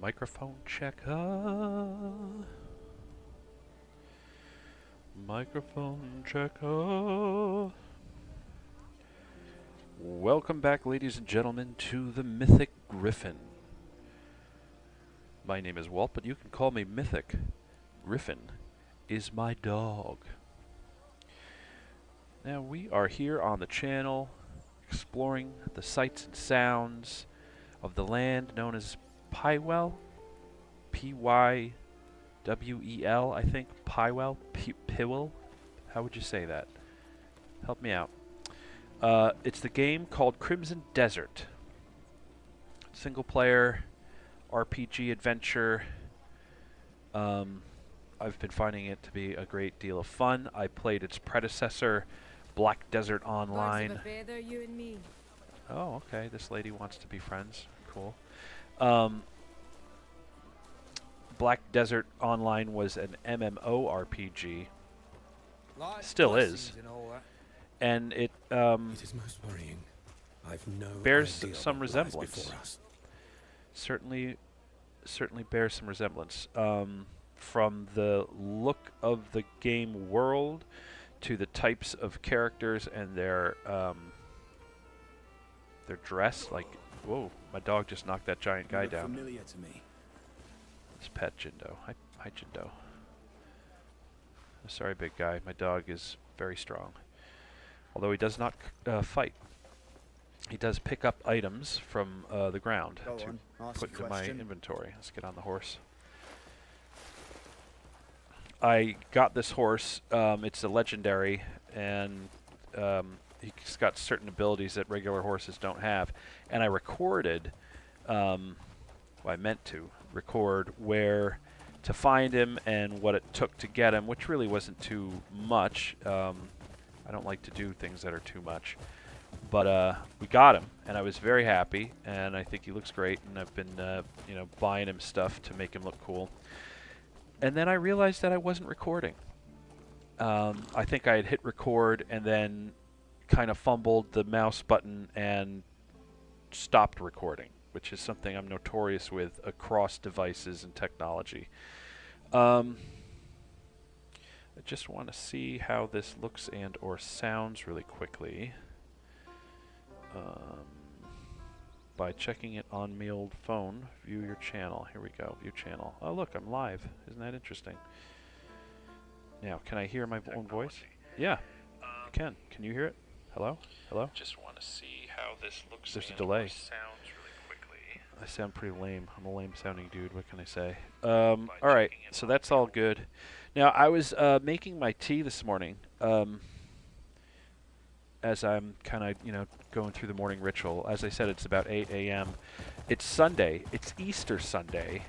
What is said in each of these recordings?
Microphone check. Microphone check. Welcome back, ladies and gentlemen, to the Mythic Griffin. My name is Walt, but you can call me Mythic. Griffin is my dog. Now we are here on the channel exploring the sights and sounds of the land known as Pywell. P-Y-W-E-L, I think. Pywell? Pywell? How would you say that? Help me out. It's the game called Cromson Desert. Single player RPG adventure. I've been finding it to be a great deal of fun. I played its predecessor, Black Desert Online. Oh, okay. This lady wants to be friends. Cool. Black Desert Online was an MMORPG. Still is. And it is most worrying. I've no bears idea some what lies resemblance. before us. Certainly bears some resemblance. From the look of the game world to the types of characters and their dress. Like, whoa, my dog just knocked that giant guy down. Familiar to me. His pet Jindo. Hi Jindo. Sorry, big guy. My dog is very strong. Although he does not fight. He does pick up items from the ground to put into my inventory. Let's get on the horse. I got this horse. It's a legendary, and he's got certain abilities that regular horses don't have. And I recorded, well, I meant to record where to find him and what it took to get him, which really wasn't too much. I don't like to do things that are too much. But we got him, and I was very happy, and I think he looks great, and I've been you know, buying him stuff to make him look cool. And then I realized that I wasn't recording. I think I had hit record and then kind of fumbled the mouse button and stopped recording, which is something I'm notorious with across devices and technology. I just want to see how this looks and or sounds really quickly. By checking it on my old phone. View your channel. Here we go. View channel. Oh, look, I'm live. Isn't that interesting? Now, can I hear my own voice? Yeah, I can. Can you hear it? Hello? Hello? Just want to see how this looks. There's a delay. Sounds really quickly. I sound pretty lame. I'm a lame-sounding dude. What can I say? All right, so that's all good. Now, I was making my tea this morning. As I'm kind of, you know, going through the morning ritual. As I said, it's about 8 a.m. It's Sunday. It's Easter Sunday.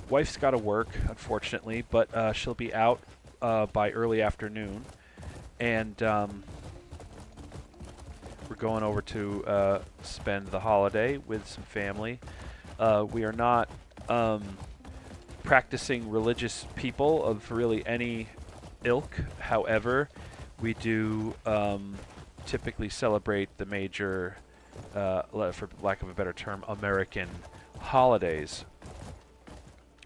Wife's got to work, unfortunately, but she'll be out by early afternoon. And we're going over to spend the holiday with some family. We are not practicing religious people of really any ilk. However, we do typically celebrate the major, for lack of a better term, American holidays,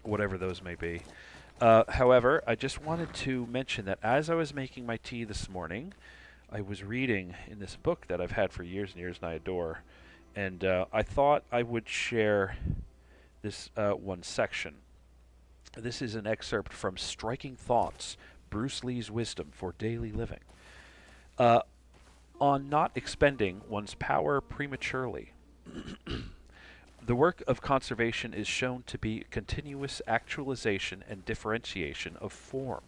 whatever those may be. However, I just wanted to mention that as I was making my tea this morning, I was reading in this book that I've had for years and years and I adore, and I thought I would share this one section. This is an excerpt from Striking Thoughts, Bruce Lee's Wisdom for Daily Living. On not expending one's power prematurely. The work of conservation is shown to be continuous actualization and differentiation of form.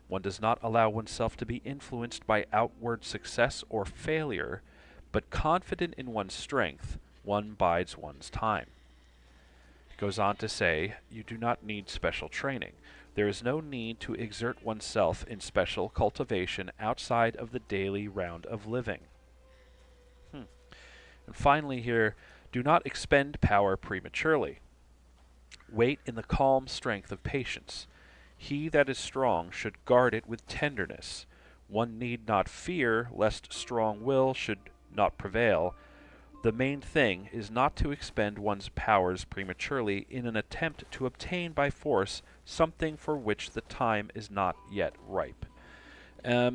One does not allow oneself to be influenced by outward success or failure, but confident in one's strength, one bides one's time. It goes on to say, you do not need special training. There is no need to exert oneself in special cultivation outside of the daily round of living. And finally here, do not expend power prematurely. Wait in the calm strength of patience. He that is strong should guard it with tenderness. One need not fear lest strong will should not prevail, The main thing is not to expend one's powers prematurely in an attempt to obtain by force something for which the time is not yet ripe. I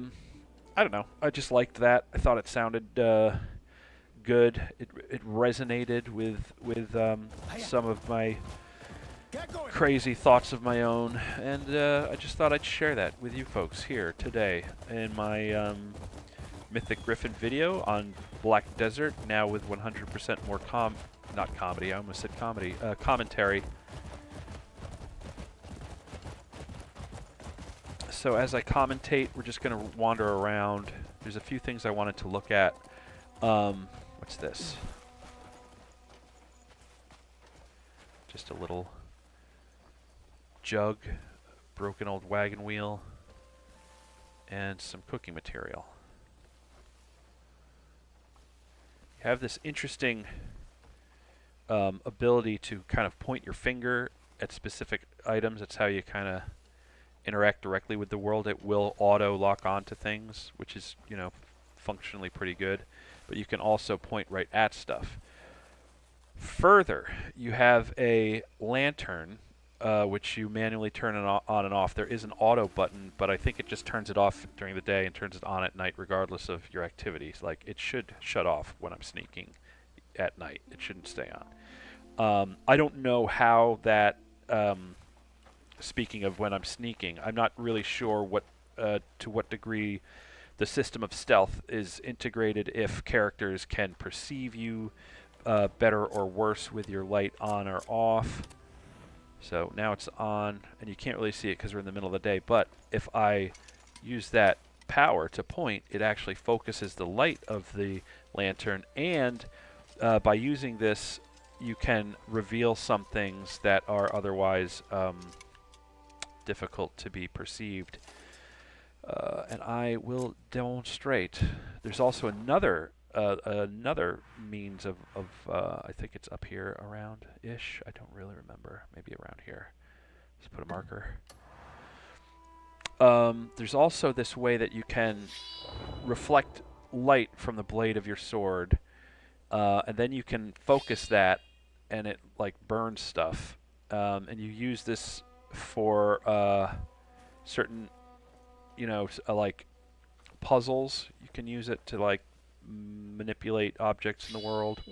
don't know. I just liked that. I thought it sounded good. It resonated with some of my crazy thoughts of my own, and I just thought I'd share that with you folks here today in my Mythic Griffin video on Black Desert, now with 100% more not comedy, I almost said comedy, commentary. So as I commentate, we're just going to wander around. There's a few things I wanted to look at. What's this? Just a little jug, broken old wagon wheel, and some cooking material. You have this interesting ability to kind of point your finger at specific items. That's how you kind of interact directly with the world. It will auto lock onto things, which is, you know, functionally pretty good. But you can also point right at stuff. Further, you have a lantern, which you manually turn on and off. There is an auto button, but I think it just turns it off during the day and turns it on at night, regardless of your activities. Like, it should shut off when I'm sneaking at night. It shouldn't stay on. I don't know how that, speaking of when I'm sneaking, I'm not really sure what to what degree the system of stealth is integrated, if characters can perceive you better or worse with your light on or off. So now it's on, and you can't really see it because we're in the middle of the day, but if I use that power to point, it actually focuses the light of the lantern, and by using this, you can reveal some things that are otherwise difficult to be perceived. And I will demonstrate. There's also another means of I think it's up here around-ish. I don't really remember. Maybe around here. Let's put a marker. There's also this way that you can reflect light from the blade of your sword, and then you can focus that, and it like burns stuff. And you use this for certain, you know, like puzzles. You can use it to like manipulate objects in the world,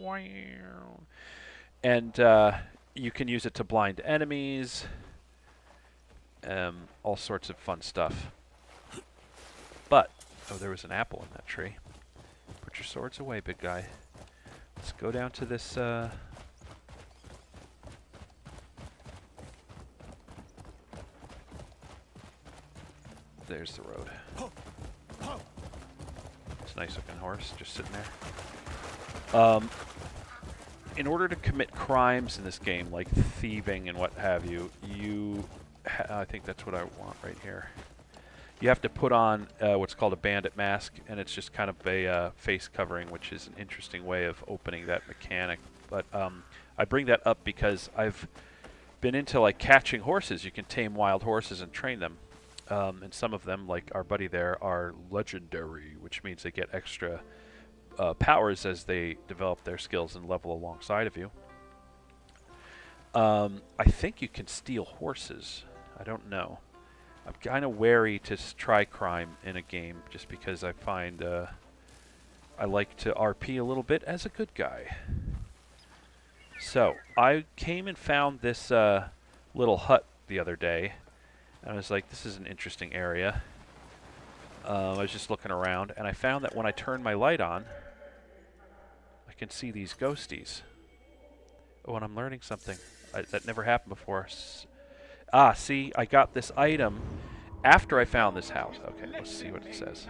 and you can use it to blind enemies. All sorts of fun stuff. But oh, there was an apple in that tree. Put your swords away, big guy. Let's go down to this. There's the road. It's a nice looking horse, just sitting there. In order to commit crimes in this game, like thieving and what have you, I think that's what I want right here. You have to put on what's called a bandit mask, and it's just kind of a face covering, which is an interesting way of opening that mechanic. But I bring that up because I've been into like catching horses. You can tame wild horses and train them. And some of them, like our buddy there, are legendary, which means they get extra powers as they develop their skills and level alongside of you. I think you can steal horses. I don't know. I'm kind of wary to try crime in a game just because I find I like to RP a little bit as a good guy. So I came and found this little hut the other day. I was like, this is an interesting area. I was just looking around, and I found that when I turn my light on, I can see these ghosties. Oh, and I'm learning something. That never happened before. See, I got this item after I found this house. Okay, let's see what it says.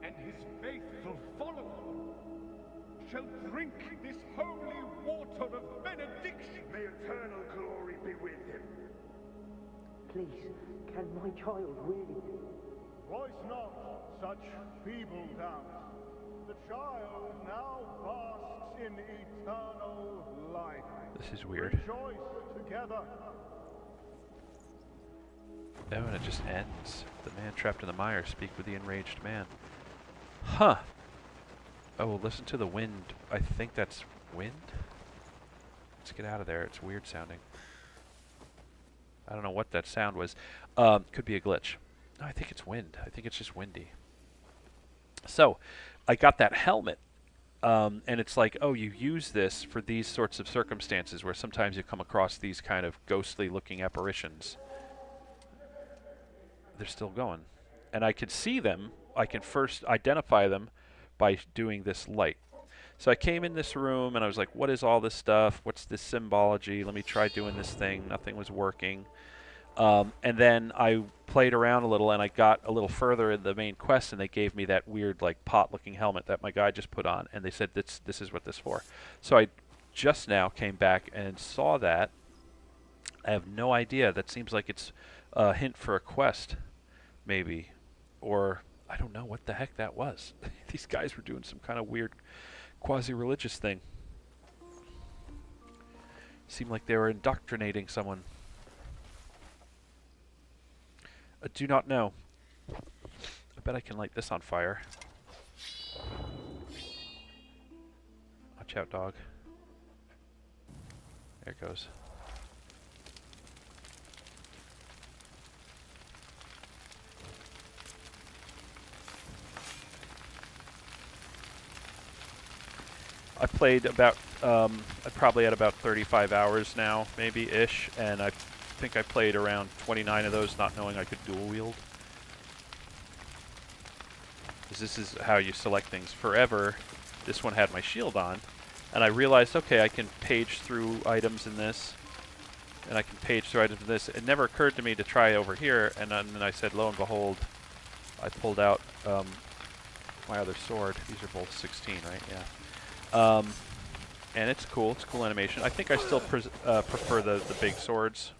And his faithful follower shall drink this holy water of benediction. May eternal glory be with him. Please, can my child really? Voice not such feeble doubt. The child now basks in eternal life. This is weird. Rejoice together. Oh, and it just ends. The man trapped in the mire, speak with the enraged man. Huh. Oh, listen to the wind. I think that's wind? Let's get out of there. It's weird sounding. I don't know what that sound was. Could be a glitch. No, I think it's wind. I think it's just windy. So, I got that helmet. And it's like, oh, you use this for these sorts of circumstances where sometimes you come across these kind of ghostly-looking apparitions. They're still going. And I can see them. I can first identify them by doing this light. So I came in this room and I was like, what is all this stuff? What's this symbology? Let me try doing this thing. Nothing was working. And then I played around a little and I got a little further in the main quest and they gave me that weird like pot-looking helmet that my guy just put on. And they said, this is what this is for. So I just now came back and saw that. I have no idea. That seems like it's a hint for a quest, maybe. Or I don't know what the heck that was. These guys were doing some kind of weird quasi-religious thing. Seemed like they were indoctrinating someone. I do not know. I bet I can light this on fire. Watch out, dog. There it goes. I played about, I probably had about 35 hours now, maybe-ish, and I think I played around 29 of those not knowing I could dual wield. Because this is how you select things. Forever, this one had my shield on, and I realized, okay, I can page through items in this, and I can page through items in this. It never occurred to me to try over here, and then I said, lo and behold, I pulled out my other sword. These are both 16, right? Yeah. And it's cool. It's cool animation. I think I still prefer the big swords.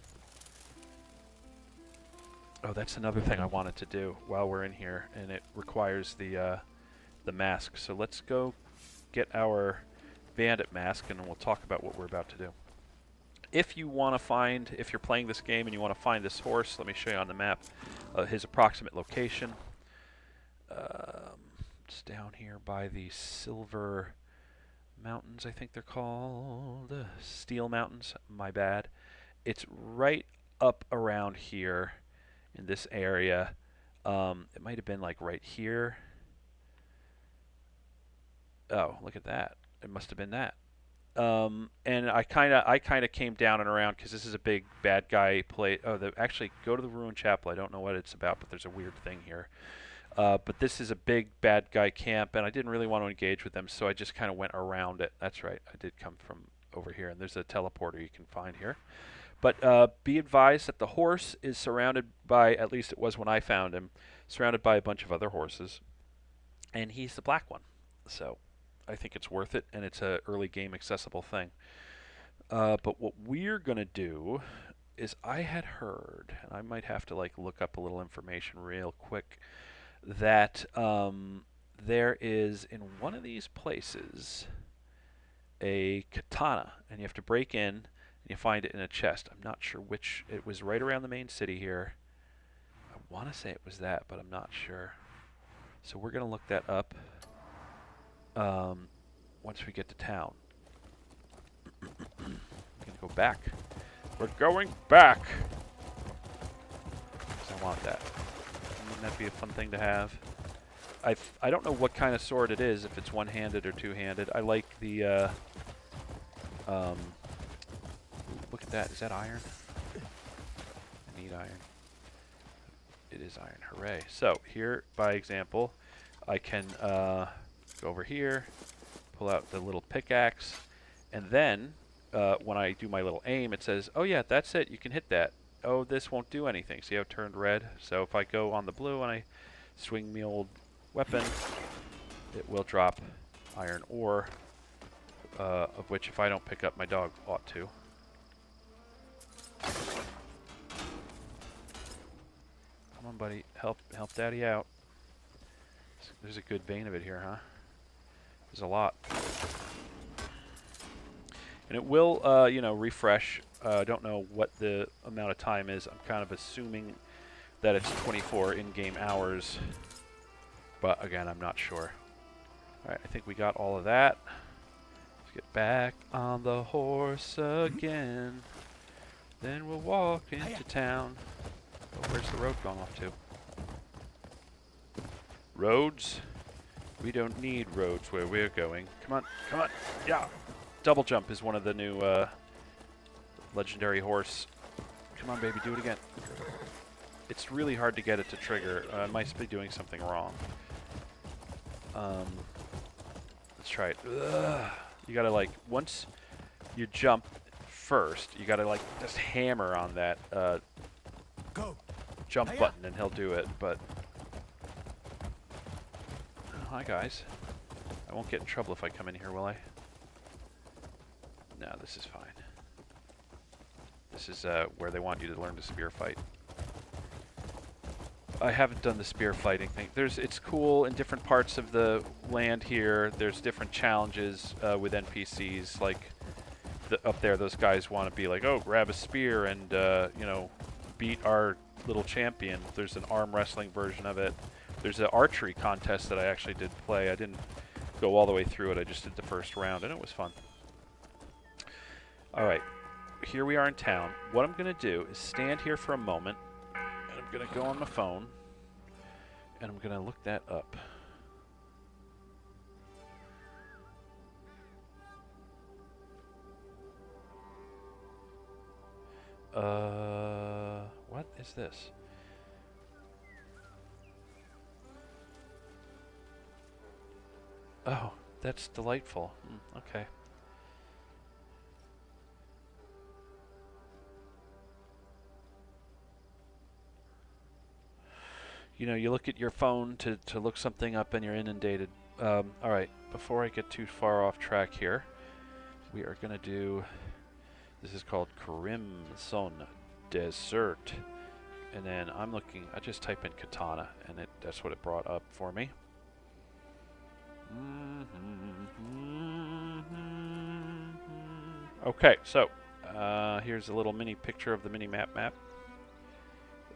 Oh, that's another thing I wanted to do while we're in here, and it requires the mask. So let's go get our bandit mask, and then we'll talk about what we're about to do. If you want to find, if you're playing this game and you want to find this horse, let me show you on the map his approximate location. It's down here by the Silver Mountains, I think they're called. Steel Mountains, my bad. It's right up around here in this area. It might have been like right here. Oh, look at that. It must have been that. And I kind of came down and around because this is a big bad guy play. Oh, actually, go to the Ruined Chapel. I don't know what it's about, but there's a weird thing here. But this is a big bad guy camp, and I didn't really want to engage with them, so I just kind of went around it. That's right. I did come from over here, and there's a teleporter you can find here. But be advised that the horse is surrounded by, at least it was when I found him, surrounded by a bunch of other horses, and he's the black one. So I think it's worth it, and it's a early game accessible thing. But what we're going to do is I had heard, and I might have to like look up a little information real quick, that there is in one of these places a katana, and you have to break in and you find it in a chest. I'm not sure which. It was right around the main city here. I want to say it was that, but I'm not sure. So we're going to look that up once we get to town. We're going to go back. We're going back! 'Cause I want that. Wouldn't that be a fun thing to have? I don't know what kind of sword it is, if it's one-handed or two-handed. I like the, look at that. Is that iron? I need iron. It is iron. Hooray. So, here, by example, I can go over here, pull out the little pickaxe, and then when I do my little aim, it says, oh yeah, that's it. You can hit that. Oh, this won't do anything. See how it turned red? So if I go on the blue and I swing the old weapon, it will drop iron ore, of which if I don't pick up, my dog ought to. Come on, buddy. Help Daddy out. There's a good vein of it here, huh? There's a lot. And it will, you know, refresh. I don't know what the amount of time is. I'm kind of assuming that it's 24 in-game hours. But again, I'm not sure. Alright, I think we got all of that. Let's get back on the horse again. Then we'll walk into town. Oh, where's the road going off to? Roads? We don't need roads where we're going. Come on, come on. Yeah. Double jump is one of the new legendary horse. Come on, baby, do it again. It's really hard to get it to trigger. I might be doing something wrong. Let's try it. Ugh. You gotta, like, once you jump first, you gotta, like, just hammer on that jump button and he'll do it, but... Oh, hi, guys. I won't get in trouble if I come in here, will I? No, this is fine. This is where they want you to learn to spear fight. I haven't done the spear fighting thing. It's cool in different parts of the land here. There's different challenges with NPCs. Like up there, those guys want to be like, oh, grab a spear and you know, beat our little champion. There's an arm wrestling version of it. There's an archery contest that I actually did play. I didn't go all the way through it. I just did the first round, and it was fun. All right, here we are in town. What I'm going to do is stand here for a moment. I'm going to go on my phone, and I'm going to look that up. What is this? Oh, that's delightful. Okay. You know, you look at your phone to look something up and you're inundated. Alright, before I get too far off track here, we are going to do... This is called Cromson Desert. And then I'm looking... I just type in katana, and that's what it brought up for me. Okay, so here's a little mini picture of the mini-map map.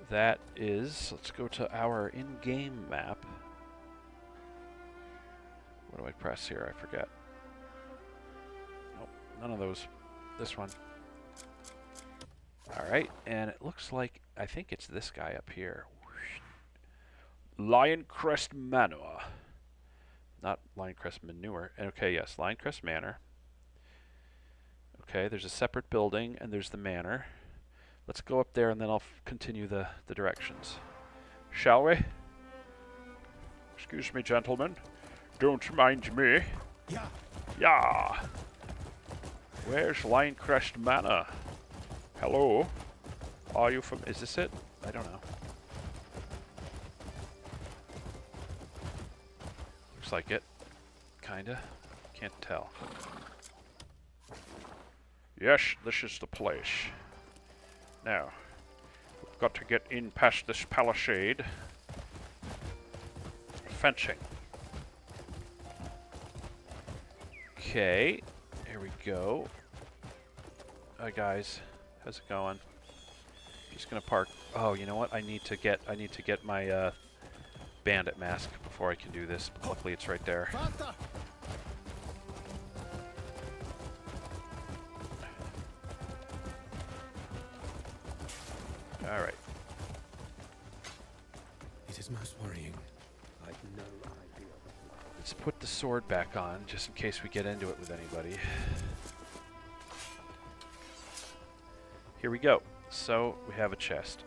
That is, let's go to our in-game map. What do I press here? I forget. Nope, none of those. This one. Alright, and it looks like, I think it's this guy up here. Lioncrest Manor. Not Lioncrest Manure. Okay, yes, Lioncrest Manor. Okay, there's a separate building, and there's the manor. Let's go up there, and then I'll continue the directions. Shall we? Excuse me, gentlemen. Don't mind me. Yeah. Yeah. Where's Lioncrest Manor? Hello? Are you from... Is this it? I don't know. Looks like it. Kinda. Can't tell. Yes, this is the place. Now, we've got to get in past this palisade. Fencing. Okay, here we go. Hi guys, how's it going? Just gonna park. Oh, you know what? I need to get my bandit mask before I can do this. But luckily, it's right there. All right. It is most worrying. I've no idea. Let's put the sword back on, just in case we get into it with anybody. Here we go. So, we have a chest,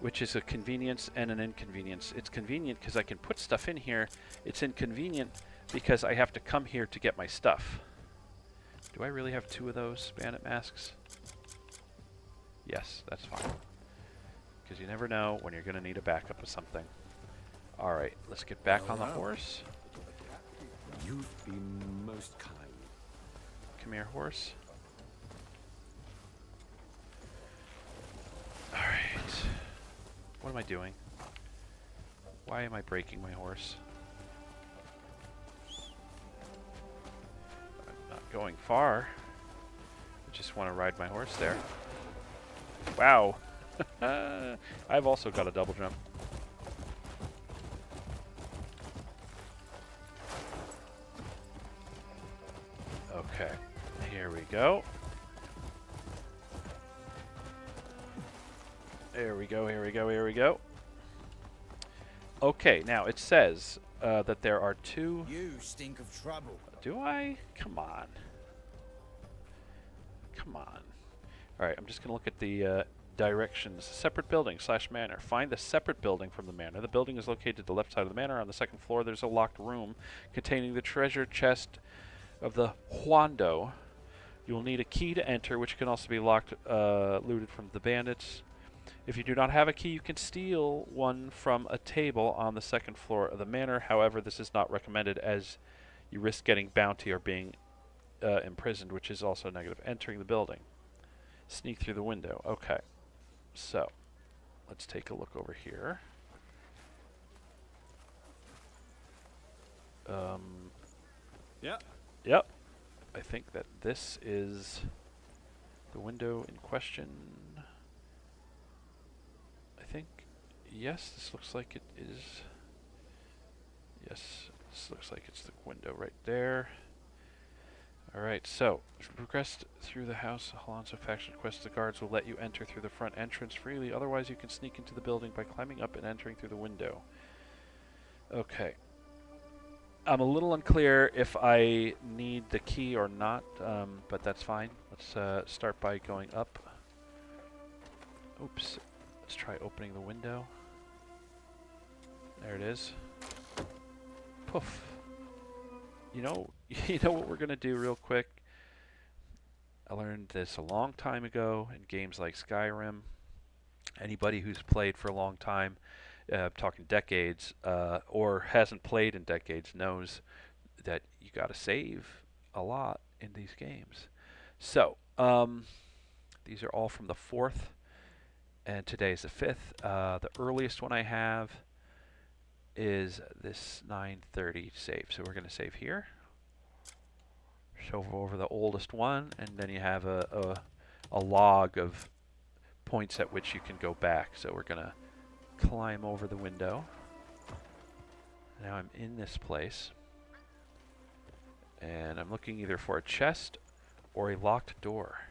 which is a convenience and an inconvenience. It's convenient because I can put stuff in here. It's inconvenient because I have to come here to get my stuff. Do I really have 2 of those bandit masks? Yes, that's fine. Because you never know when you're going to need a backup of something. Alright, let's get back on the horse. You've been most kind. Come here, horse. Alright. What am I doing? Why am I breaking my horse? I'm not going far. I just want to ride my horse there. Wow. I've also got a double jump. Okay, here we go. Here we go, here we go, here we go. Okay, now it says that there are two... You stink of trouble. Do I? Come on. Come on. Alright, I'm just going to look at the directions. Separate building / manor. Find the separate building from the manor. The building is located to the left side of the manor. On the second floor, there's a locked room containing the treasure chest of the Huando. You will need a key to enter, which can also be looted from the bandits. If you do not have a key, you can steal one from a table on the second floor of the manor. However, this is not recommended as you risk getting bounty or being imprisoned, which is also negative. Entering the building. Sneak through the window. Okay. So, let's take a look over here. Yep. Yep. I think that this is the window in question. I think, yes, this looks like it is. Yes, this looks like it's the window right there. Alright, so, as you progress through the house, Alonso faction quest, the guards will let you enter through the front entrance freely. Otherwise, you can sneak into the building by climbing up and entering through the window. Okay. I'm a little unclear if I need the key or not, but that's fine. Let's start by going up. Oops. Let's try opening the window. There it is. Poof. You know what we're gonna do real quick? I learned this a long time ago in games like Skyrim. Anybody who's played for a long time, talking decades, or hasn't played in decades, knows that you gotta save a lot in these games. So, these are all from the 4th, and today's the 5th. The earliest one I have is this 9:30 save. So we're gonna save here. So over the oldest one, and then you have a log of points at which you can go back. So we're gonna climb over the window. Now I'm in this place, and I'm looking either for a chest or a locked door.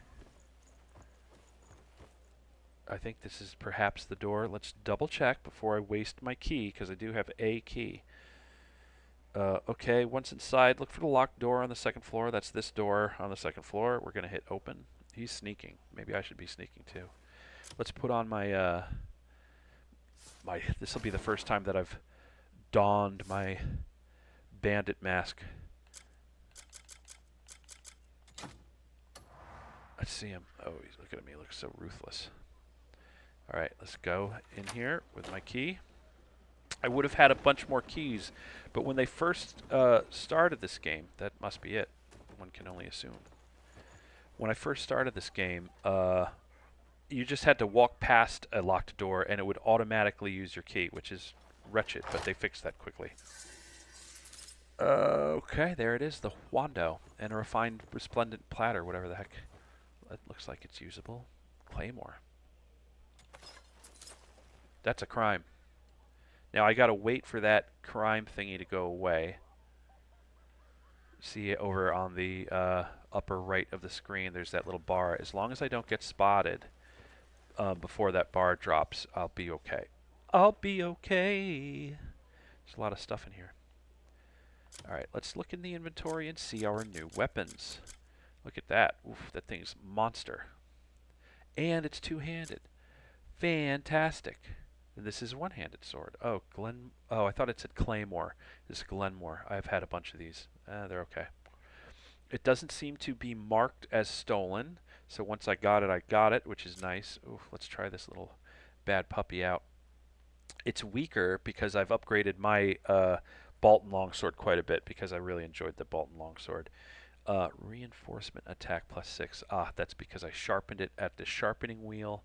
I think this is perhaps the door. Let's double check before I waste my key, because I do have a key. Okay, once inside, look for the locked door on the second floor. That's this door on the second floor. We're going to hit open. He's sneaking. Maybe I should be sneaking too. Let's put on my... this will be the first time that I've donned my bandit mask. Let's see him. Oh, he's looking at me. He looks so ruthless. Alright, let's go in here with my key. I would have had a bunch more keys, but when they first started this game, that must be it. One can only assume. When I first started this game, you just had to walk past a locked door and it would automatically use your key, which is wretched, but they fixed that quickly. Okay, there it is, the Huando, and a refined resplendent platter, whatever the heck. It looks like it's usable. Claymore. That's a crime. Now I gotta wait for that crime thingy to go away. See it over on the upper right of the screen, there's that little bar. As long as I don't get spotted before that bar drops, I'll be okay. I'll be okay. There's a lot of stuff in here. Alright, let's look in the inventory and see our new weapons. Look at that. Oof, that thing's monster. And it's two-handed. Fantastic. And this is a one-handed sword. Oh, I thought it said Claymore. This is Glenmore. I've had a bunch of these. They're okay. It doesn't seem to be marked as stolen. So once I got it, which is nice. Oof, let's try this little bad puppy out. It's weaker because I've upgraded my Bolton longsword quite a bit because I really enjoyed the Bolton longsword. Reinforcement attack +6. Ah, that's because I sharpened it at the sharpening wheel.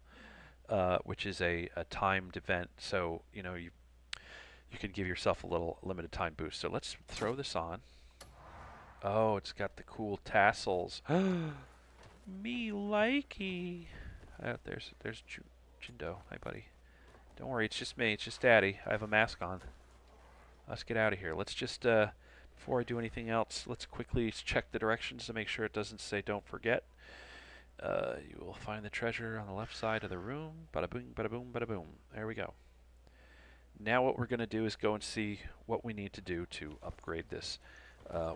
Which is a timed event, so you can give yourself a little limited time boost. So let's throw this on. Oh, it's got the cool tassels. Me likey. There's Jindo. Hi, buddy. Don't worry, it's just me. It's just Daddy. I have a mask on. Let's get out of here. Let's just Before I do anything else, let's quickly check the directions to make sure it doesn't say don't forget. You will find the treasure on the left side of the room. Bada boom, bada boom, bada boom. There we go. Now what we're going to do is go and see what we need to do to upgrade this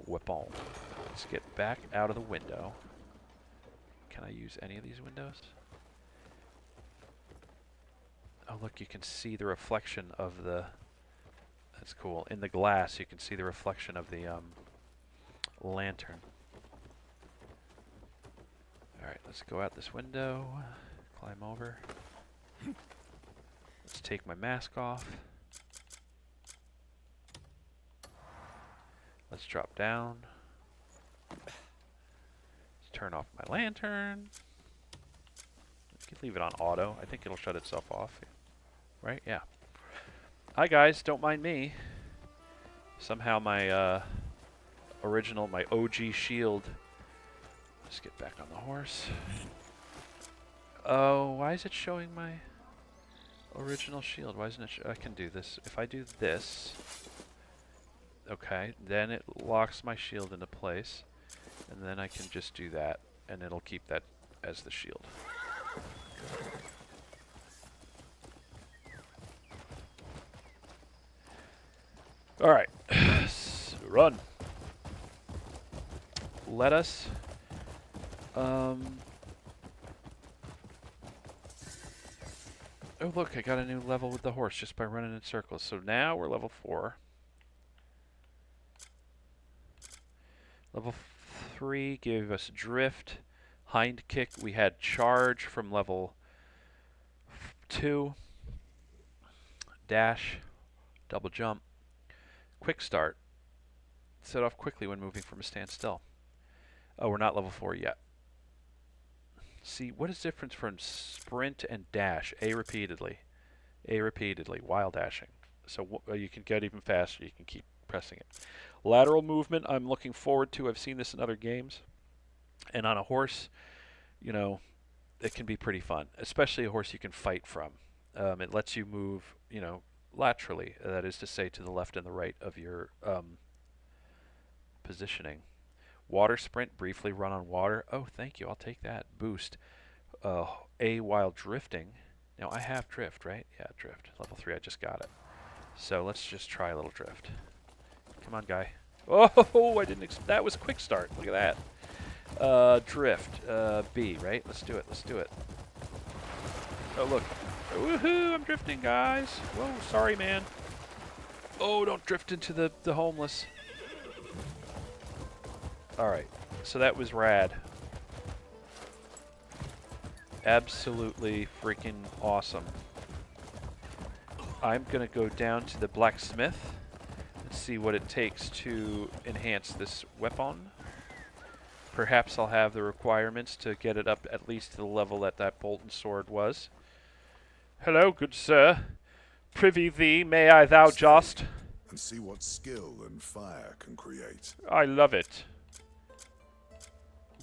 weapon. Let's get back out of the window. Can I use any of these windows? Oh look, you can see the reflection of the... That's cool. In the glass, you can see the reflection of the lantern. Alright, let's go out this window, climb over. Let's take my mask off. Let's drop down. Let's turn off my lantern. You can leave it on auto. I think it'll shut itself off. Right? Yeah. Hi guys, don't mind me. Somehow my original, my OG shield. Just get back on the horse. Oh, why is it showing my original shield? Why isn't it? I can do this. If I do this, okay, then it locks my shield into place, and then I can just do that, and it'll keep that as the shield. All right, run. Let us. Oh look, I got a new level with the horse just by running in circles. So now we're level 4. Level 3 gave us drift, hind kick. We had charge from level 2. Dash, double jump, quick start. Set off quickly when moving from a standstill. Oh, we're not level 4 yet. See, what is the difference from sprint and dash? A repeatedly, while dashing. So you can get even faster. You can keep pressing it. Lateral movement, I'm looking forward to. I've seen this in other games. And on a horse, you know, it can be pretty fun, especially a horse you can fight from. It lets you move, you know, laterally. That is to say, to the left and the right of your positioning. Water sprint, briefly run on water. Oh, thank you. I'll take that. Boost. A while drifting. Now, I have drift, right? Yeah, drift. Level 3, I just got it. So let's just try a little drift. Come on, guy. Oh, I didn't that was quick start. Look at that. Drift. B, right? Let's do it. Let's do it. Oh, look. Woohoo! I'm drifting, guys. Whoa, sorry, man. Oh, don't drift into the homeless. Alright, so that was rad. Absolutely freaking awesome. I'm gonna go down to the blacksmith and see what it takes to enhance this weapon. Perhaps I'll have the requirements to get it up at least to the level that that bolten sword was. Hello, good sir. Prithee thee, may I thou just? And see what skill and fire can create. I love it.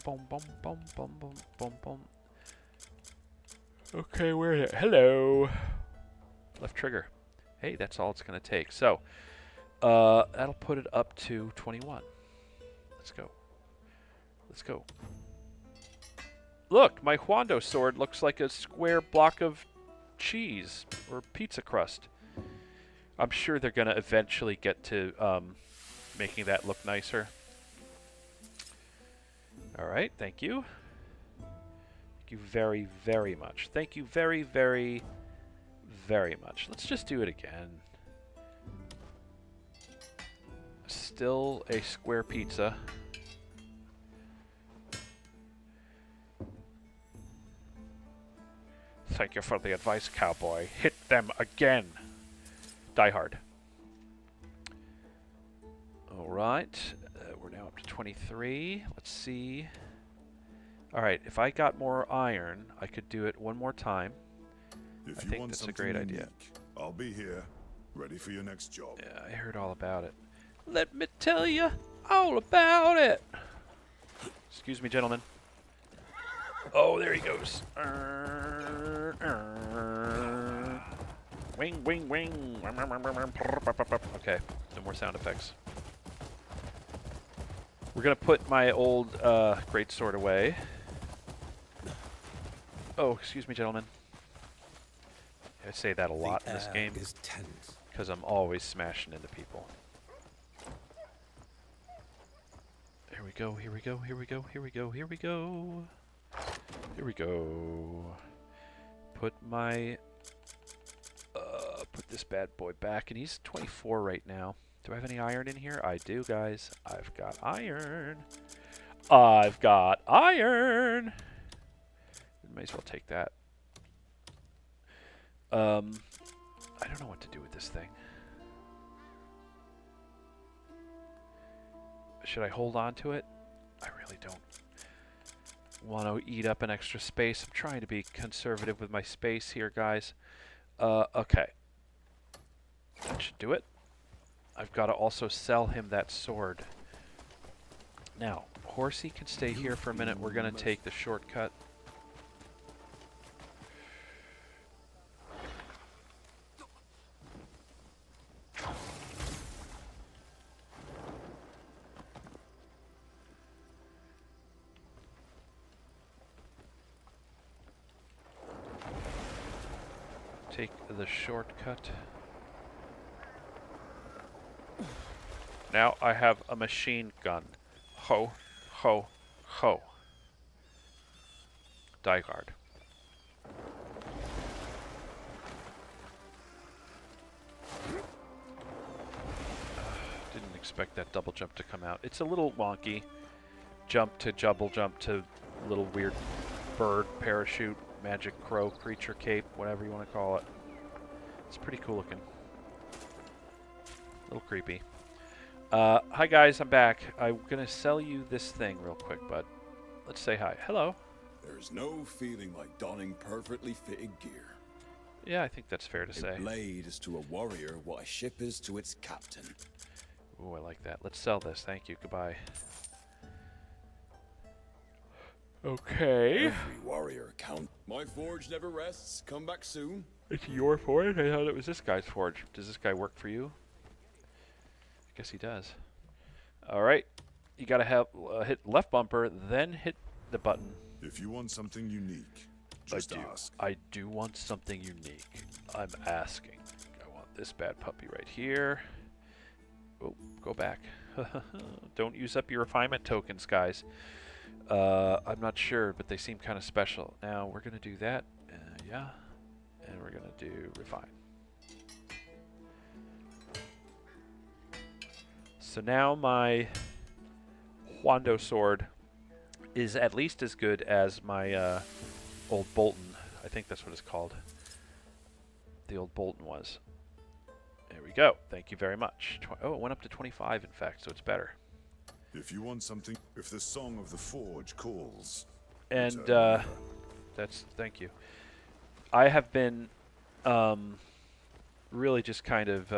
Boom, boom, boom, boom, boom, boom, boom. Okay, where is it? Hello. Left trigger. Hey, that's all it's going to take. So, that'll put it up to 21. Let's go. Let's go. Look, my Huando sword looks like a square block of cheese or pizza crust. I'm sure they're going to eventually get to making that look nicer. All right, thank you. Thank you very, very much. Thank you very, very, very much. Let's just do it again. Still a square pizza. Thank you for the advice, cowboy. Hit them again. Die hard. All right. We're now up to 23. Let's see. All right. If I got more iron, I could do it one more time. If I you think want that's a something great unique, idea. I'll be here, ready for your next job. Yeah, I heard all about it. Let me tell you all about it. Excuse me, gentlemen. Oh, there he goes. Wing, wing, wing. Okay, no more sound effects. We're going to put my old greatsword away. Oh, excuse me, gentlemen. I say that a lot in this game is tense. because I'm always smashing into people. Here we go, here we go, here we go, here we go, here we go. Here we go. Put my... put this bad boy back, and he's 24 right now. Do I have any iron in here? I do, guys. I've got iron. I've got iron! Might as well take that. I don't know what to do with this thing. Should I hold on to it? I really don't want to eat up an extra space. I'm trying to be conservative with my space here, guys. Okay. That should do it. I've got to also sell him that sword. Now, Horsey can stay here for a minute. We're going to take the shortcut. Take the shortcut. Now I have a machine gun. Ho, ho, ho. Die guard. Didn't expect that double jump to come out. It's a little wonky. Jump to double jump to little weird bird parachute. Magic crow creature cape, whatever you want to call it. It's pretty cool looking. A little creepy. Hi guys, I'm back. I'm gonna sell you this thing real quick, bud. Let's say hi. Hello. There's no feeling like donning perfectly fitted gear. Yeah, I think that's fair to say. A blade is to a warrior what a ship is to its captain. Ooh, I like that. Let's sell this. Thank you. Goodbye. Okay. Every warrior count. My forge never rests. Come back soon. It's your forge? I thought it was this guy's forge. Does this guy work for you? I guess he does. Alright. You gotta have hit left bumper, then hit the button. If you want something unique, just ask. I do want something unique. I'm asking. I want this bad puppy right here. Oh, go back. Don't use up your refinement tokens, guys. I'm not sure, but they seem kind of special. Now we're going to do that. Yeah. And we're going to do refine. So now my Huando sword is at least as good as my old Bolton. I think that's what it's called. The old Bolton was. There we go. Thank you very much. Oh, it went up to 25, in fact, so it's better. If you want something, if the song of the forge calls. And that's, thank you. I have been really just kind of,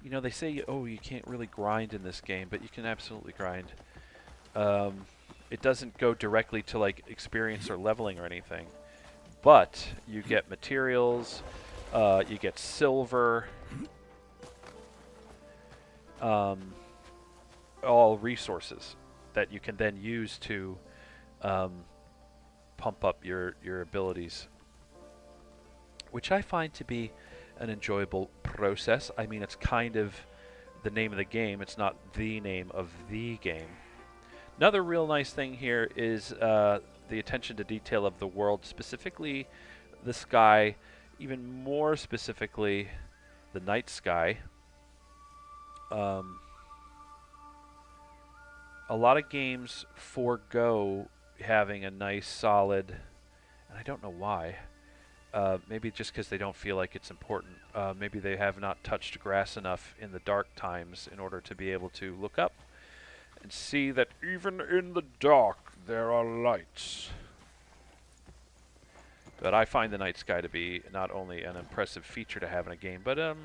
you know, they say, oh, you can't really grind in this game, but you can absolutely grind. It doesn't go directly to like experience or leveling or anything, but you get materials, you get silver, all resources that you can then use to pump up your abilities, which I find to be an enjoyable process. I mean, it's kind of the name of the game. It's not the name of the game. Another real nice thing here is the attention to detail of the world, specifically the sky, even more specifically the night sky. A lot of games forego having a nice solid, and I don't know why. Maybe just because they don't feel like it's important. Maybe they have not touched grass enough in the dark times in order to be able to look up and see that even in the dark there are lights. But I find the night sky to be not only an impressive feature to have in a game, but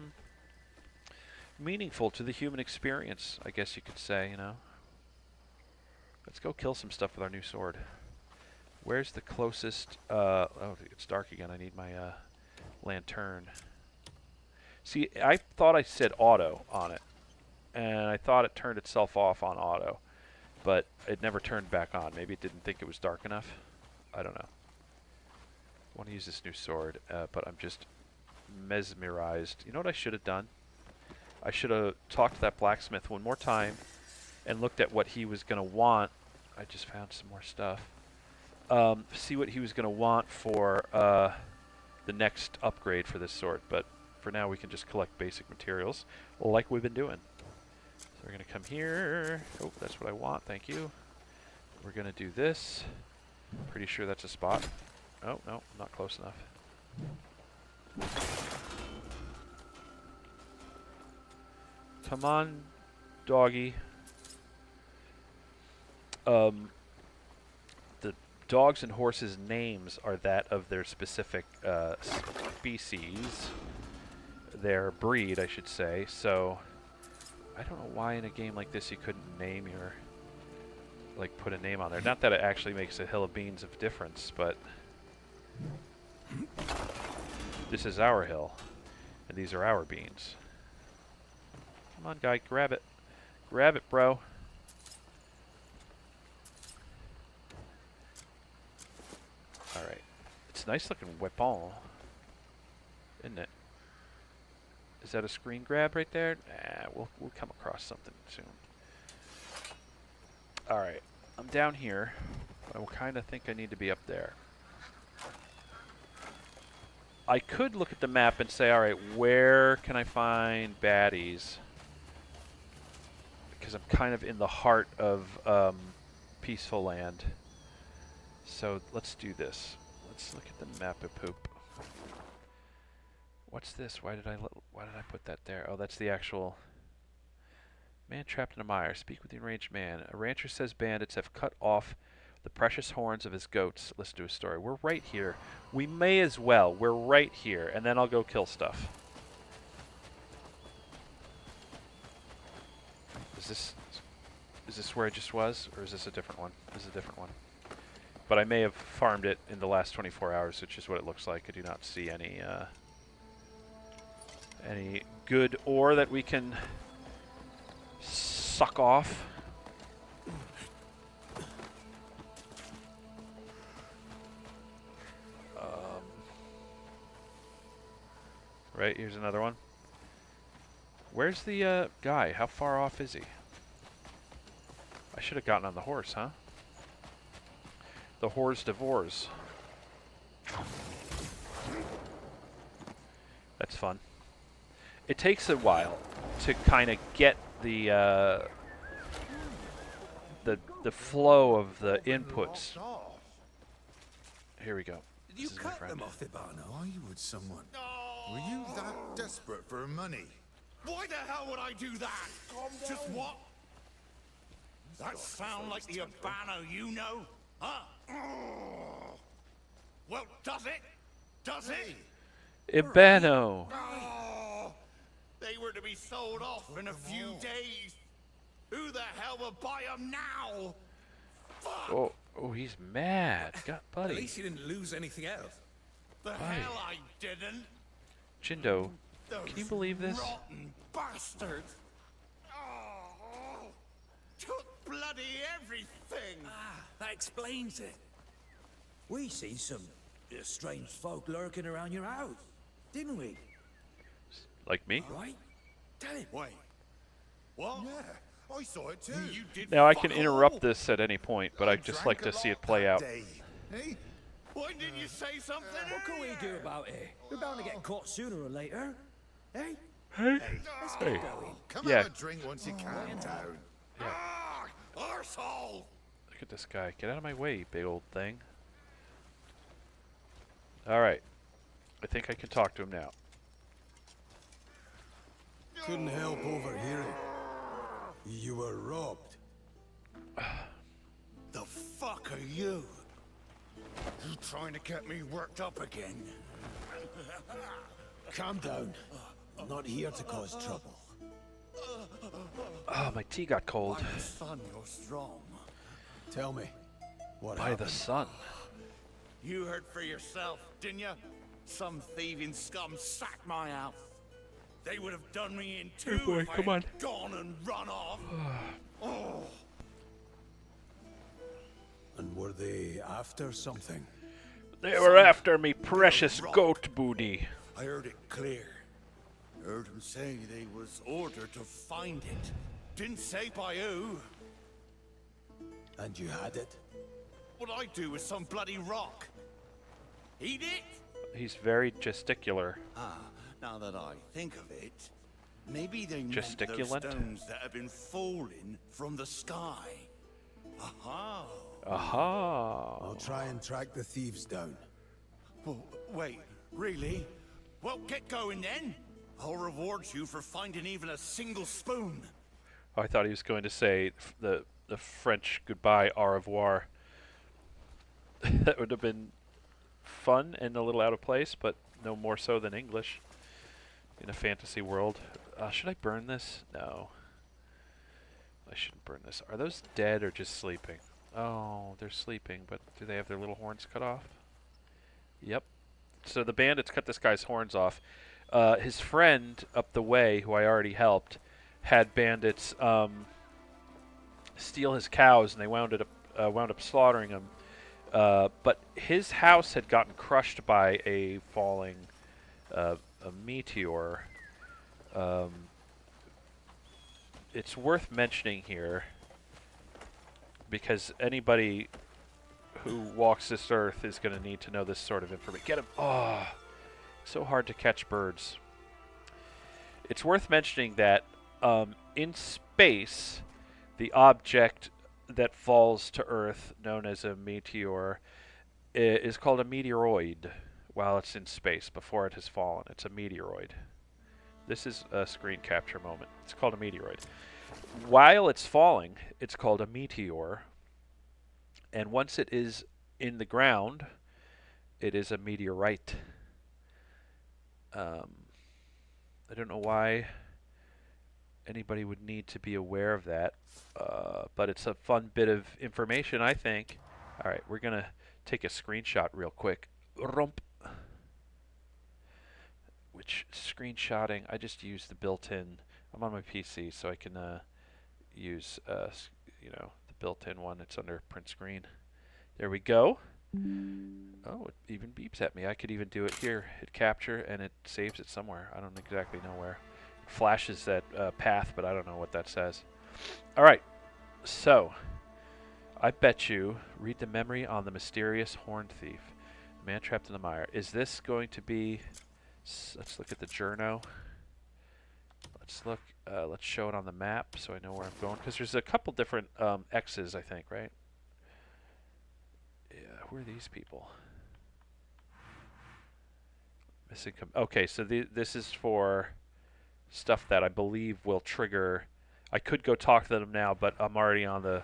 meaningful to the human experience, I guess you could say, you know. Let's go kill some stuff with our new sword. Where's the closest... oh, it's dark again. I need my lantern. See, I thought I said auto on it. and I thought it turned itself off on auto, but it never turned back on. Maybe it didn't think it was dark enough. I don't know. I want to use this new sword, but I'm just mesmerized. You know what I should have done? I should have talked to that blacksmith one more time and looked at what he was going to want. I just found some more stuff. See what he was going to want for the next upgrade for this sword. But for now, we can just collect basic materials like we've been doing. So we're going to come here. Oh, that's what I want. Thank you. We're going to do this. Pretty sure that's a spot. Oh, no, not close enough. Come on, doggy. The dogs and horses' names are that of their specific species. Their breed, I should say. So, I don't know why in a game like this you couldn't name your... like, put a name on there. Not that it actually makes a hill of beans of difference, but... this is our hill. And these are our beans. Come on, guy, grab it. Grab it, bro. Alright. It's a nice looking weapon. Isn't it? Is that a screen grab right there? Nah, we'll come across something soon. Alright. I'm down here. I kind of think I need to be up there. I could look at the map and say, alright, where can I find baddies? Because I'm kind of in the heart of Peaceful Land. So let's do this. Let's look at the map of poop. What's this? Why did I put that there? Oh, that's the actual man trapped in a mire. Speak with the enraged man. A rancher says bandits have cut off the precious horns of his goats. Listen to his story. We're right here. We may as well. We're right here, and then I'll go kill stuff. Is this where I just was, or is this a different one? This is a different one. But I may have farmed it in the last 24 hours, which is what it looks like. I do not see any good ore that we can suck off. Right, here's another one. Where's the guy? How far off is he? I should have gotten on the horse, huh? The horse divorce. That's fun. It takes a while to kind of get the flow of the inputs. Here we go. Did you cut them off the banner? Why would someone? Were you that desperate for money? Why the hell would I do that? Just what? That sound like the Urbano you know? Huh? Well, does it? Does it? Urbano. Oh, they were to be sold off in a few days. Who the hell will buy them now? Fuck. Oh, he's mad. God, buddy. At least you didn't lose anything else. The hell I didn't. Chindo, Those can you believe this? rotten bastards. Oh, took bloody everything. That explains it. We seen some strange folk lurking around your house, didn't we? Like me? Right? Tell him. Wait. What? Yeah, I saw it too. You did Now, I fuck can all. interrupt this at any point, but I'd just like to see it play out. Hey? Why didn't you say something? What can we do about it? We're bound to get caught sooner or later. Hey? Hey. Let's Hey. get going. Come Yeah. have a drink once you calm down. Ah, arsehole! Look at this guy. Get out of my way, big old thing. Alright. I think I can talk to him now. Couldn't help overhearing. You were robbed. The fuck are you? You trying to get me worked up again? Calm down. I'm not here to cause trouble. Oh, my tea got cold. By the sun, you're strong. Tell me, what By the happened? sun. You heard for yourself, didn't you? Some thieving scum sacked my house. They would have done me in two Oh boy, if I come had on. gone and run off. Oh. And were they after something? They were after me precious goat booty. I heard it clear. Heard him say they was ordered to find it. Didn't say by who. And you had it? What I do with some bloody rock? Eat it? He's very gesticular. Ah, now that I think of it, maybe they meant those Gesticulant? stones that have been falling from the sky. Aha! Aha! I'll try and track the thieves down. Oh, wait, really? Well, get going then. I'll reward you for finding even a single spoon. Oh, I thought he was going to say the French goodbye, au revoir. That would have been fun and a little out of place, but no more so than English in a fantasy world. Should I burn this? No. I shouldn't burn this. Are those dead or just sleeping? Oh, they're sleeping, but do they have their little horns cut off? Yep. So the bandits cut this guy's horns off. His friend up the way, who I already helped, had bandits steal his cows, and they wound up slaughtering him. But his house had gotten crushed by a falling a meteor. It's worth mentioning here because anybody who walks this earth is going to need to know this sort of information. Get him! Oh, so hard to catch birds. It's worth mentioning that in space, the object that falls to Earth, known as a meteor, is called a meteoroid while it's in space, before it has fallen. It's a meteoroid. This is a screen capture moment. It's called a meteoroid. While it's falling, it's called a meteor. And once it is in the ground, it is a meteorite. I don't know why anybody would need to be aware of that, but it's a fun bit of information, I think. All right, we're going to take a screenshot real quick. Rump. Which screenshotting, I just use the built-in. I'm on my PC, so I can use the built-in one. It's under print screen. There we go. Oh, it even beeps at me. I could even do it here. Hit capture, and it saves it somewhere. I don't exactly know where. It flashes that path, but I don't know what that says. All right. So, I bet you, read the memory on the mysterious horned thief. The man trapped in the mire. Is this going to be... Let's look at the journo. Let's show it on the map so I know where I'm going. Because there's a couple different X's, I think, right? Yeah, who are these people? Missing. Okay, so this is for stuff that I believe will trigger. I could go talk to them now, but I'm already on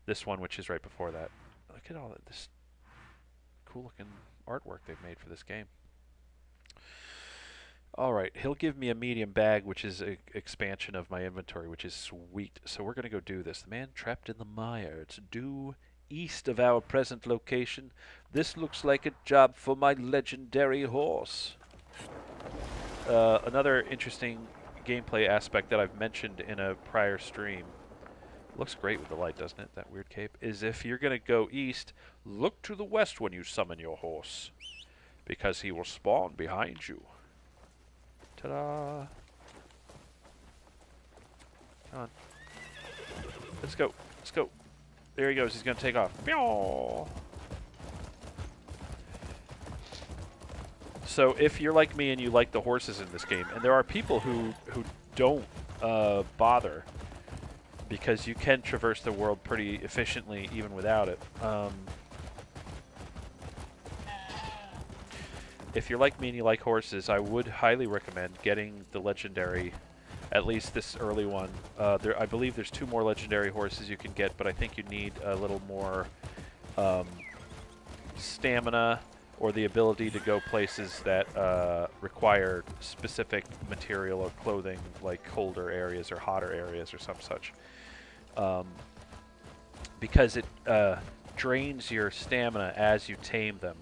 this one, which is right before that. Look at all this cool-looking artwork they've made for this game. All right, he'll give me a medium bag, which is an expansion of my inventory, which is sweet. So we're going to go do this. The man trapped in the mire. It's due east of our present location. This looks like a job for my legendary horse. Another interesting gameplay aspect that I've mentioned in a prior stream, looks great with the light, doesn't it, that weird cape, is if you're going to go east, look to the west when you summon your horse, because he will spawn behind you. Ta-da! Come on. Let's go. Let's go. There he goes. He's going to take off. Meow. So if you're like me and you like the horses in this game, and there are people who don't bother, because you can traverse the world pretty efficiently even without it. If you're like me and you like horses, I would highly recommend getting the legendary, at least this early one. I believe there's 2 more legendary horses you can get, but I think you need a little more stamina or the ability to go places that require specific material or clothing, like colder areas or hotter areas or some such. Because it drains your stamina as you tame them.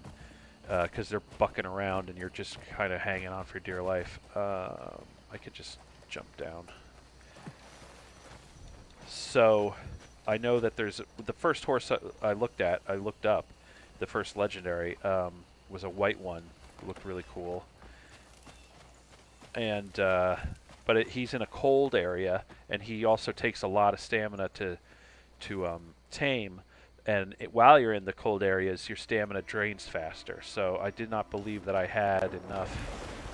Because they're bucking around and you're just kind of hanging on for dear life. I could just jump down. So, I know that there's the first horse I looked up, the first legendary, was a white one. It looked really cool. And but he's in a cold area, and he also takes a lot of stamina to tame. And while you're in the cold areas, your stamina drains faster. So I did not believe that I had enough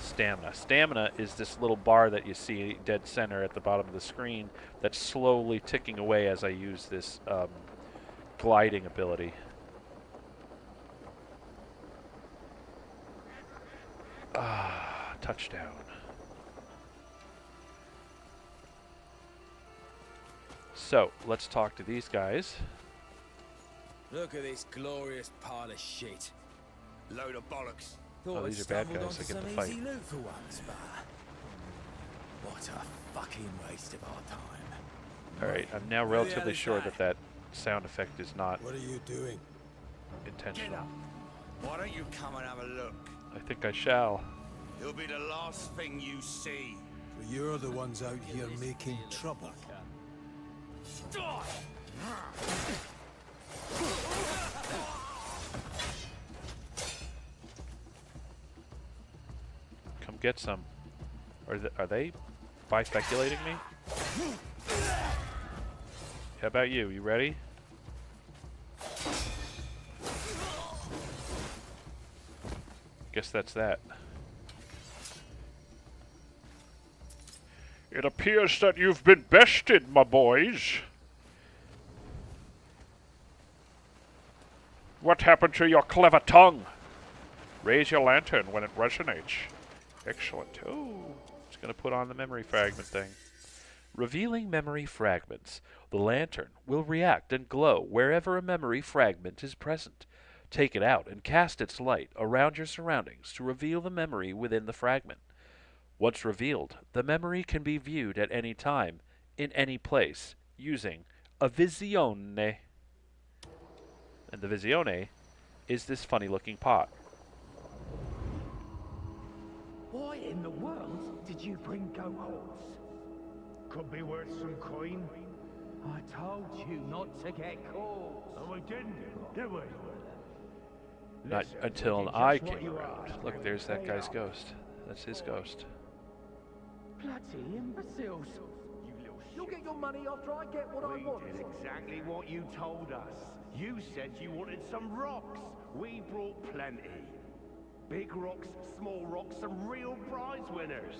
stamina. Stamina is this little bar that you see dead center at the bottom of the screen that's slowly ticking away as I use this gliding ability. Touchdown. So, let's talk to these guys. Look at this glorious pile of shit. Load of bollocks. Thought Oh, I'd these are bad stumbled guys. onto They get some to fight. easy loot for once, but what a fucking waste of our time. Alright, I'm now Where the relatively hell is sure that? that sound effect is not What are you doing? intentional. Why don't you come and have a look? I think I shall. It'll be the last thing you see. So you're the ones out here making trouble. Come get some. Are they bifeculating me? How about you? You ready? Guess that's that. It appears that you've been bested, my boys. What happened to your clever tongue? Raise your lantern when it resonates. Excellent. Oh, it's going to put on the memory fragment thing. Revealing memory fragments. The lantern will react and glow wherever a memory fragment is present. Take it out and cast its light around your surroundings to reveal the memory within the fragment. Once revealed, the memory can be viewed at any time, in any place, using a visione. And the visione is this funny-looking pot. Why in the world did you bring goat horns? Could be worth some coin. I told you not to get caught. And we didn't, did we? Not Listen, until we an did eye just what came you around. asked. Look, there's that Pay guy's up. ghost. That's his ghost. Bloody imbeciles. You'll get your money after I get what I We want. did exactly what you told us. You said you wanted some rocks. We brought plenty. Big rocks, small rocks, some real prize winners.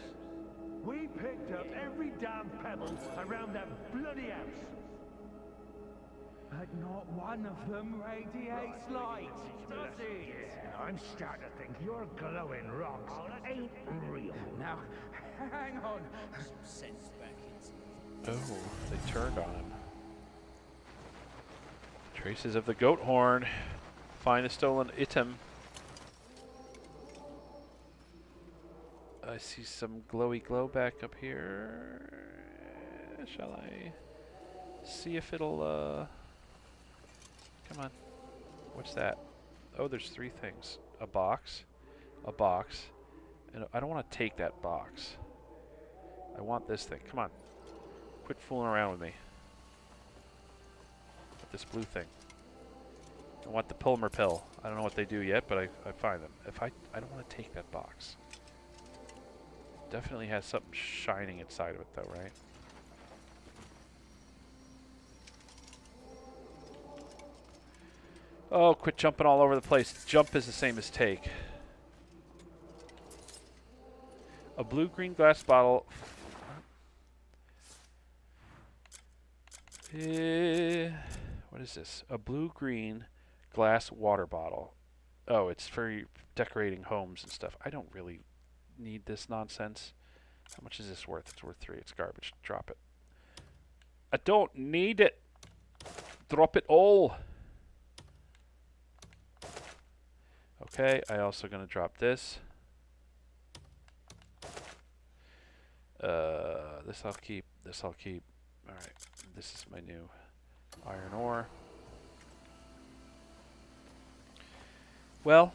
We picked up every damn pebble around that bloody house. But not one of them radiates light, does it? I'm starting to think your glowing rocks ain't real. Now, hang on. Sense back into Oh, they turned on him. Traces of the goat horn. Find the stolen item. I see some glowy glow back up here. Shall I see if it'll, come on. What's that? Oh, there's three things. A box, and I don't want to take that box. I want this thing. Come on. Quit fooling around with me. With this blue thing. I want the Pilmer pill. I don't know what they do yet, but I find them. I don't want to take that box. Definitely has something shining inside of it though, right? Oh, quit jumping all over the place. Jump is the same as take. A blue-green glass bottle. What is this? A blue-green glass water bottle. Oh, it's for decorating homes and stuff. I don't really need this nonsense. How much is this worth? It's worth 3. It's garbage. Drop it. I don't need it. Drop it all. Okay, I also gonna drop this. This I'll keep. This I'll keep. Alright, this is my new iron ore. Well,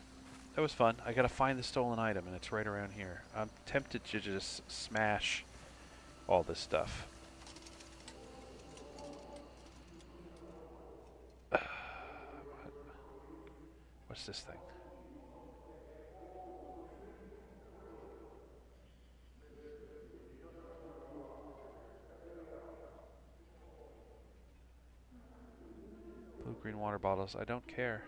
That was fun. I gotta find the stolen item, and it's right around here. I'm tempted to just smash all this stuff. What's this thing? Blue-green water bottles. I don't care.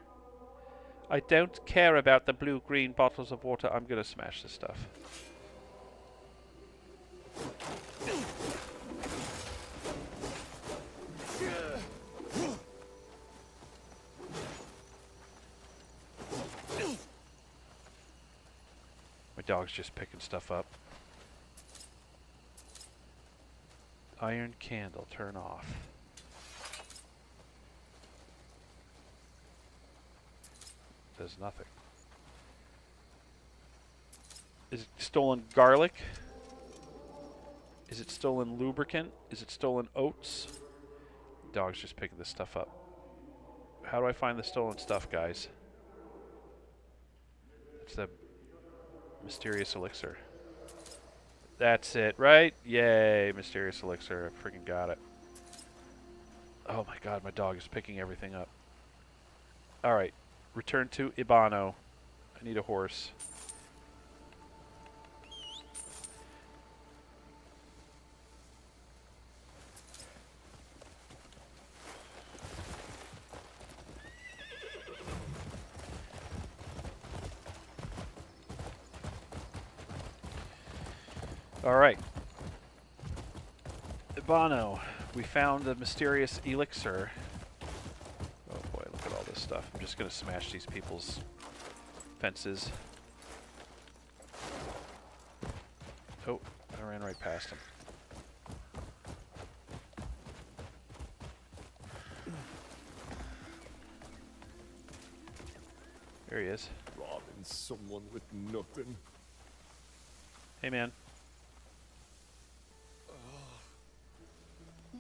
I don't care about the blue-green bottles of water. I'm gonna smash this stuff. My dog's just picking stuff up. Iron candle, turn off. Does nothing. Is it stolen garlic? Is it stolen lubricant? Is it stolen oats? Dog's just picking this stuff up. How do I find the stolen stuff, guys? It's the mysterious elixir. That's it, right? Yay, mysterious elixir. I freaking got it. Oh my god, my dog is picking everything up. Alright, return to Ibano. I need a horse. Alright. Ibano, we found the mysterious elixir. Oh boy, look at all this stuff. I'm just going to smash these people's fences. Oh, I ran right past him. There he is. Robbing someone with nothing. Hey man.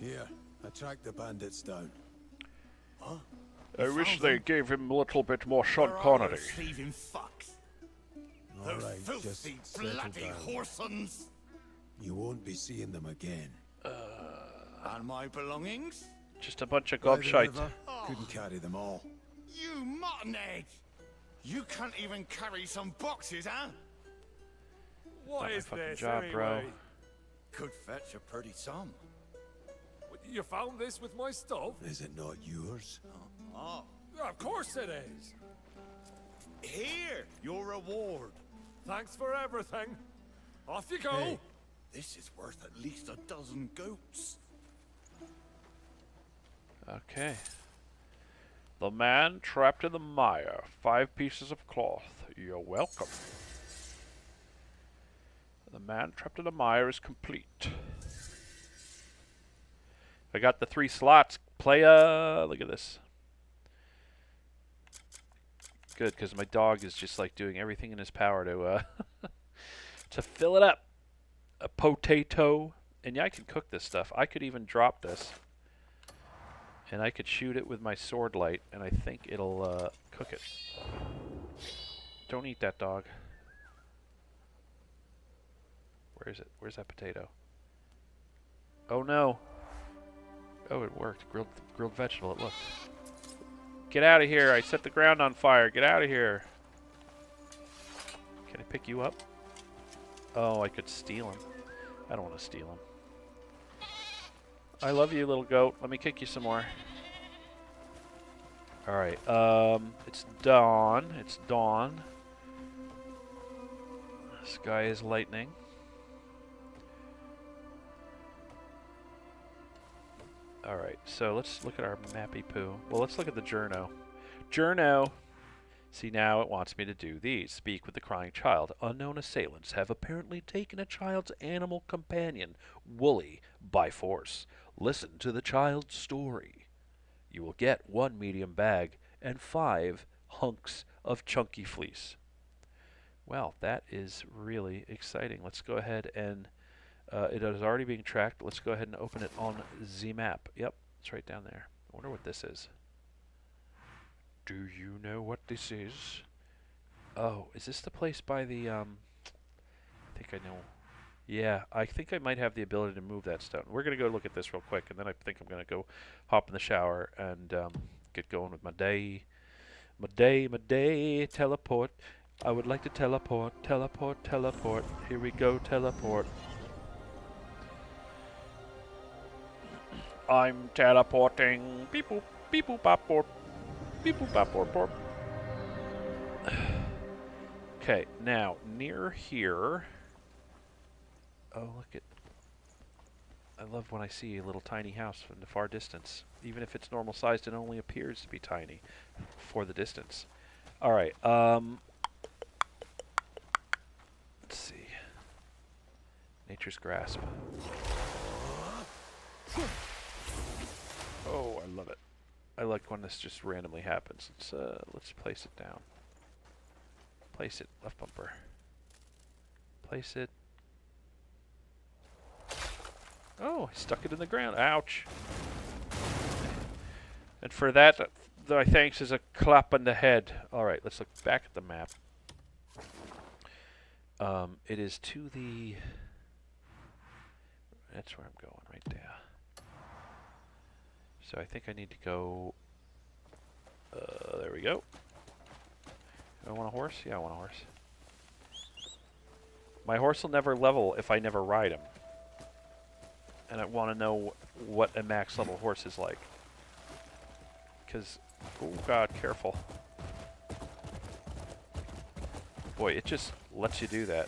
Here, I tracked the bandits down. Huh? I wish they gave him a little bit more Sean Connery. Thieving fucks. All Those right, filthy, just settle bloody down. whoresons. You won't be seeing them again. And my belongings? Just a bunch of By the gobshite. river, couldn't carry them all. You muttonhead! You can't even carry some boxes, huh? Not What my is fucking this job, anyway? bro. Could fetch a pretty sum. You found this with my stuff? Is it not yours? Oh, Of course it is. here, your reward. Thanks for everything. Off you go. Hey. This is worth at least a dozen goats. Okay. The man trapped in the mire. 5 pieces of cloth. You're welcome. The man trapped in the mire is complete. I got the 3 slots. Playa. Look at this. Good, because my dog is just like doing everything in his power to to fill it up. A potato. And yeah, I can cook this stuff. I could even drop this. And I could shoot it with my sword light, and I think it'll cook it. Don't eat that, dog. Where is it? Where's that potato? Oh no. Oh, it worked. Grilled vegetable, it looked. Get out of here. I set the ground on fire. Get out of here. Can I pick you up? Oh, I could steal him. I don't want to steal him. I love you, little goat. Let me kick you some more. Alright, it's dawn. It's dawn. Sky is lightning. Alright, so let's look at our mappy poo. Well, let's look at the journo. Journo! See, now it wants me to do these. Speak with the crying child. Unknown assailants have apparently taken a child's animal companion, Wooly, by force. Listen to the child's story. You will get 1 medium bag and 5 hunks of chunky fleece. Well, that is really exciting. Let's go ahead and it is already being tracked. Let's go ahead and open it on the map. Yep, it's right down there. I wonder what this is. Do you know what this is? Oh, is this the place by the, I think I know. Yeah, I think I might have the ability to move that stone. We're going to go look at this real quick, and then I think I'm going to go hop in the shower and get going with my day. My day, teleport. I would like to teleport, teleport, teleport. Here we go, teleport. I'm teleporting. Beep boop, bop, borp. Beep boop, bop, borp, borp. Okay, now, near here... Oh, look at... I love when I see a little tiny house from the far distance. Even if it's normal sized, it only appears to be tiny for the distance. Alright, let's see. Nature's Grasp. Oh, I love it. I like when this just randomly happens. Let's place it down. Place it, left bumper. Place it. Oh, I stuck it in the ground. Ouch. And for that, my thanks is a clap on the head. Alright, let's look back at the map. It is to the... That's where I'm going, right there. So I think I need to go... there we go. Do I want a horse? Yeah, I want a horse. My horse will never level if I never ride him. And I want to know what a max level horse is like. Because, oh god, careful. Boy, it just lets you do that.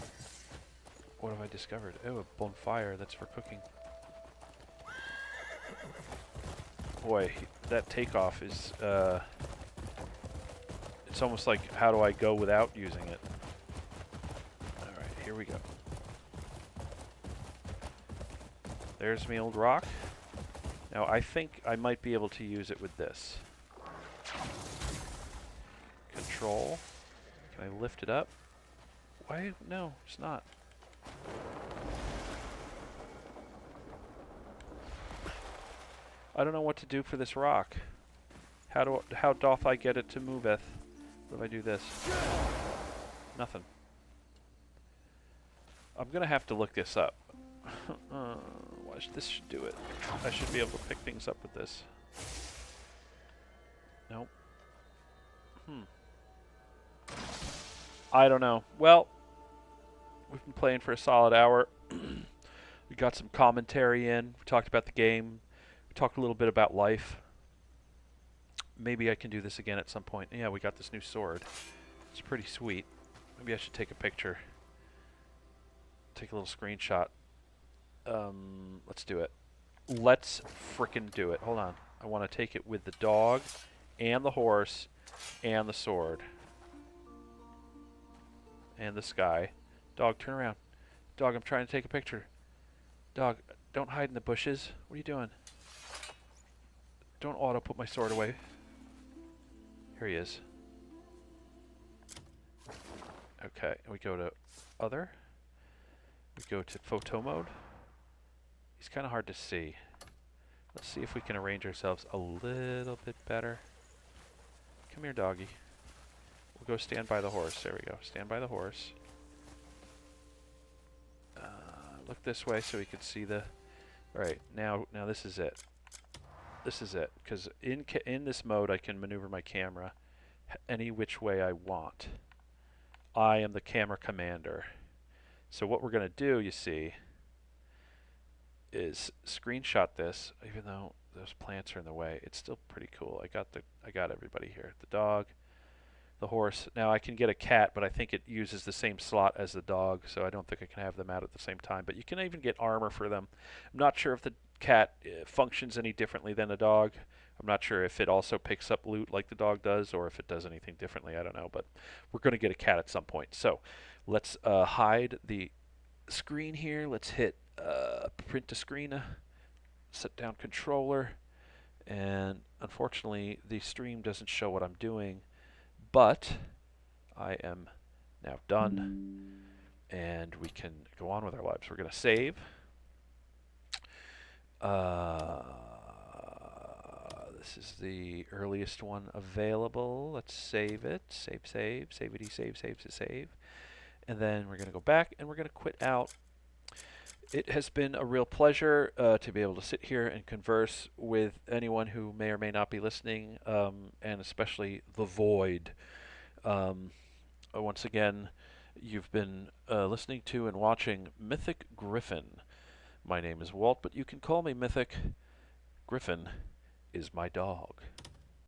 What have I discovered? Oh, a bonfire, that's for cooking. Boy, that takeoff is, it's almost like, how do I go without using it? Alright, here we go. There's my old rock. Now, I think I might be able to use it with this. Control. Can I lift it up? Why? No, it's not. I don't know what to do for this rock. How doth I get it to moveth? What if I do this? Nothing. I'm gonna have to look this up. This should do it. I should be able to pick things up with this. Nope. I don't know. Well, we've been playing for a solid hour. We got some commentary in. We talked about the game. We talked a little bit about life. Maybe I can do this again at some point. Yeah, we got this new sword. It's pretty sweet. Maybe I should take a picture. Take a little screenshot. Let's do it. Let's frickin' do it. Hold on. I want to take it with the dog and the horse and the sword. And the sky. Dog, turn around. Dog, I'm trying to take a picture. Dog, don't hide in the bushes. What are you doing? Don't auto put my sword away. Here he is. Okay, we go to other. We go to photo mode. He's kind of hard to see. Let's see if we can arrange ourselves a little bit better. Come here, doggy. We'll go stand by the horse. There we go. Stand by the horse. Look this way so we can see the... Right, now this is it. This is it. Because in this mode, I can maneuver my camera any which way I want. I am the camera commander. So what we're going to do, you see, is screenshot this, even though those plants are in the way. It's still pretty cool. I got everybody here. The dog, the horse. Now I can get a cat, but I think it uses the same slot as the dog, so I don't think I can have them out at the same time. But you can even get armor for them. I'm not sure if the cat functions any differently than a dog. I'm not sure if it also picks up loot like the dog does, or if it does anything differently. I don't know, but we're going to get a cat at some point. So let's hide the screen here. Let's hit print to screen, set down controller, and unfortunately the stream doesn't show what I'm doing, but I am now done, and we can go on with our lives. We're going to save. This is the earliest one available. Let's save it. Save. And then we're going to go back and we're going to quit out. It has been a real pleasure to be able to sit here and converse with anyone who may or may not be listening, and especially the Void. Once again, you've been listening to and watching Mythic Griffin. My name is Walt, but you can call me Mythic. Griffin is my dog.